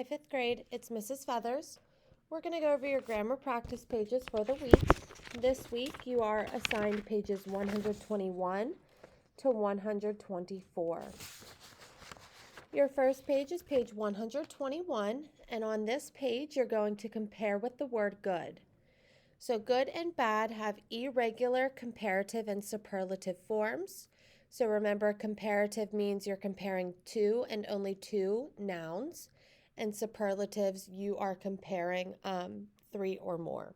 Hi, 5th grade. It's Mrs. Feathers. We're going to go over your grammar practice pages for the week. This week, you are assigned pages 121 to 124. Your first page is page 121, and on this page, you're going to compare with the word good. So good and bad have irregular, comparative, and superlative forms. So remember, comparative means you're comparing two and only two nouns. And superlatives, you are comparing three or more.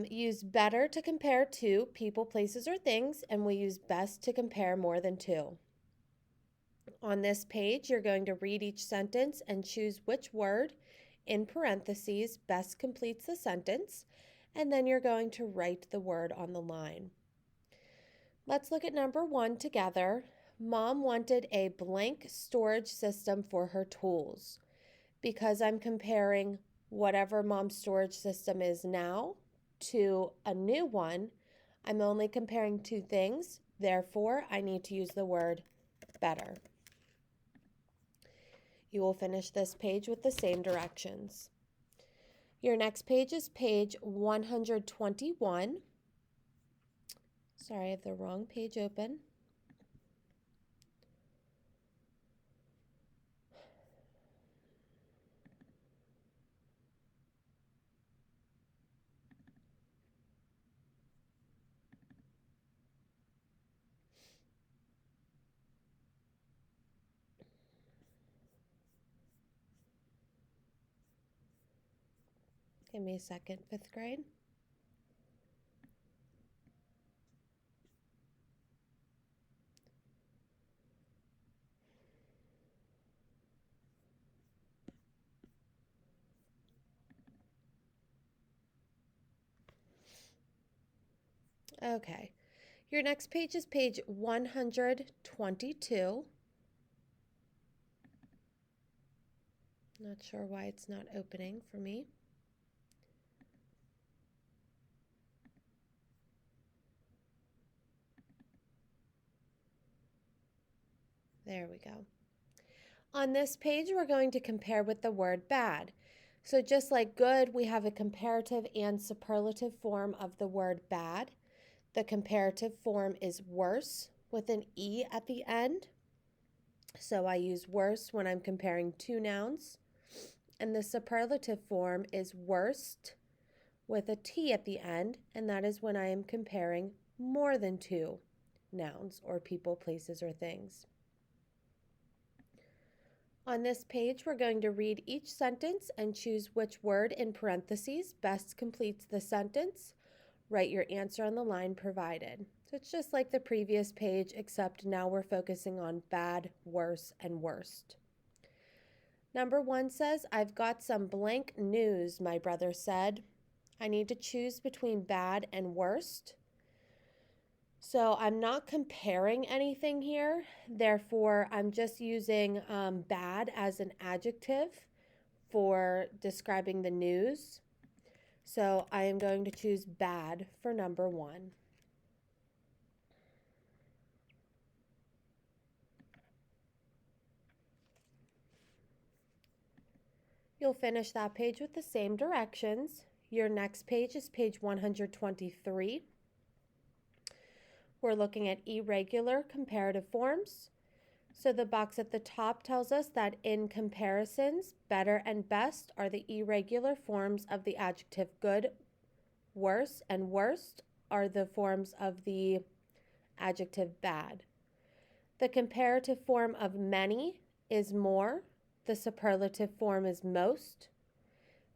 Use better to compare to people, places, or things, and we use best to compare more than two. On this page, you're going to read each sentence and choose which word in parentheses best completes the sentence, and then you're going to write the word on the line. Let's look at number 1 together. Mom wanted a blank storage system for her tools. Because I'm comparing whatever Mom's storage system is now to a new one, I'm only comparing two things. Therefore, I need to use the word better. You will finish this page with the same directions. Your next page is page 121. Sorry, I have the wrong page open. Give me a second, 5th grade. Okay. Your next page is page 122. Not sure why it's not opening for me. There we go. On this page, we're going to compare with the word bad. So just like good, we have a comparative and superlative form of the word bad. The comparative form is worse with an E at the end. So I use worse when I'm comparing two nouns. And the superlative form is worst with a T at the end, and that is when I am comparing more than two nouns or people, places, or things. On this page, we're going to read each sentence and choose which word in parentheses best completes the sentence. Write your answer on the line provided. So it's just like the previous page, except now we're focusing on bad, worse, and worst. Number 1 says, I've got some blank news, my brother said. I need to choose between bad and worst. So I'm not comparing anything here. Therefore, I'm just using bad as an adjective for describing the news. So I am going to choose bad for number 1. You'll finish that page with the same directions. Your next page is page 123. We're looking at irregular comparative forms. So the box at the top tells us that in comparisons, better and best are the irregular forms of the adjective good. Worse and worst are the forms of the adjective bad. The comparative form of many is more. The superlative form is most.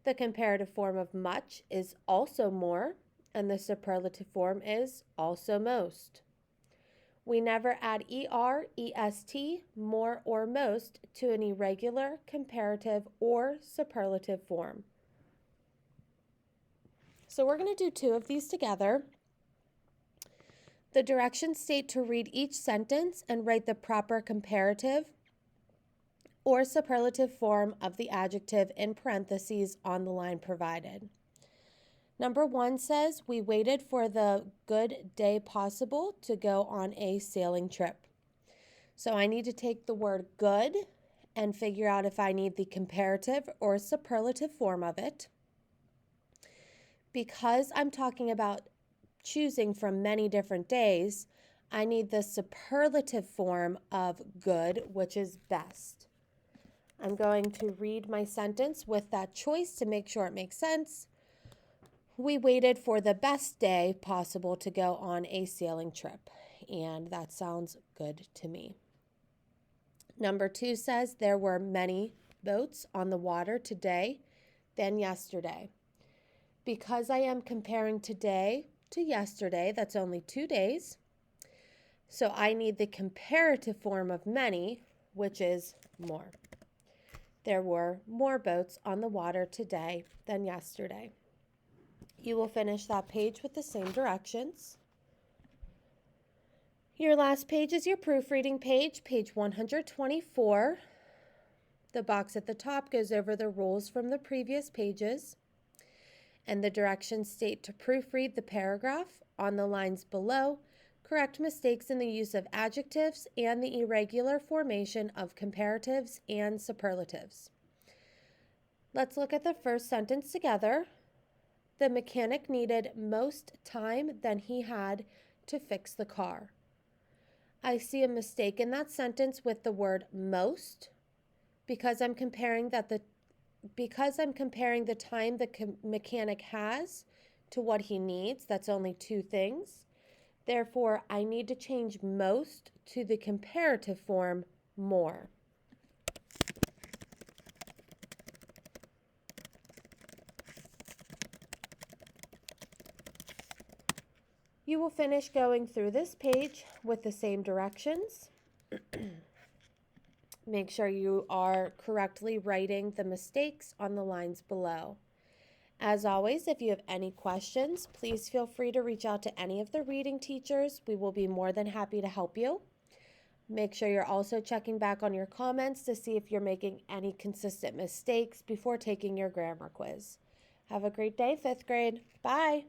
The comparative form of much is also more, and the superlative form is also most. We never add ER, EST, more, or most to an irregular, comparative, or superlative form. So we're going to do 2 of these together. The directions state to read each sentence and write the proper comparative or superlative form of the adjective in parentheses on the line provided. Number 1 says, we waited for the good day possible to go on a sailing trip. So I need to take the word good and figure out if I need the comparative or superlative form of it. Because I'm talking about choosing from many different days, I need the superlative form of good, which is best. I'm going to read my sentence with that choice to make sure it makes sense. We waited for the best day possible to go on a sailing trip, and that sounds good to me. Number 2 says there were many boats on the water today than yesterday. Because I am comparing today to yesterday, that's only 2 days. So I need the comparative form of many, which is more. There were more boats on the water today than yesterday. You will finish that page with the same directions. Your last page is your proofreading page, page 124. The box at the top goes over the rules from the previous pages, and the directions state to proofread the paragraph. On the lines below, correct mistakes in the use of adjectives and the irregular formation of comparatives and superlatives. Let's look at the first sentence together. The mechanic needed most time than he had to fix the car. I see a mistake in that sentence with the word most because I'm comparing the time the mechanic has to what he needs. That's only 2 things. Therefore, I need to change most to the comparative form more. You will finish going through this page with the same directions. Make sure you are correctly writing the mistakes on the lines below. As always, if you have any questions, please feel free to reach out to any of the reading teachers. We will be more than happy to help you. Make sure you're also checking back on your comments to see if you're making any consistent mistakes before taking your grammar quiz. Have a great day, 5th grade. Bye.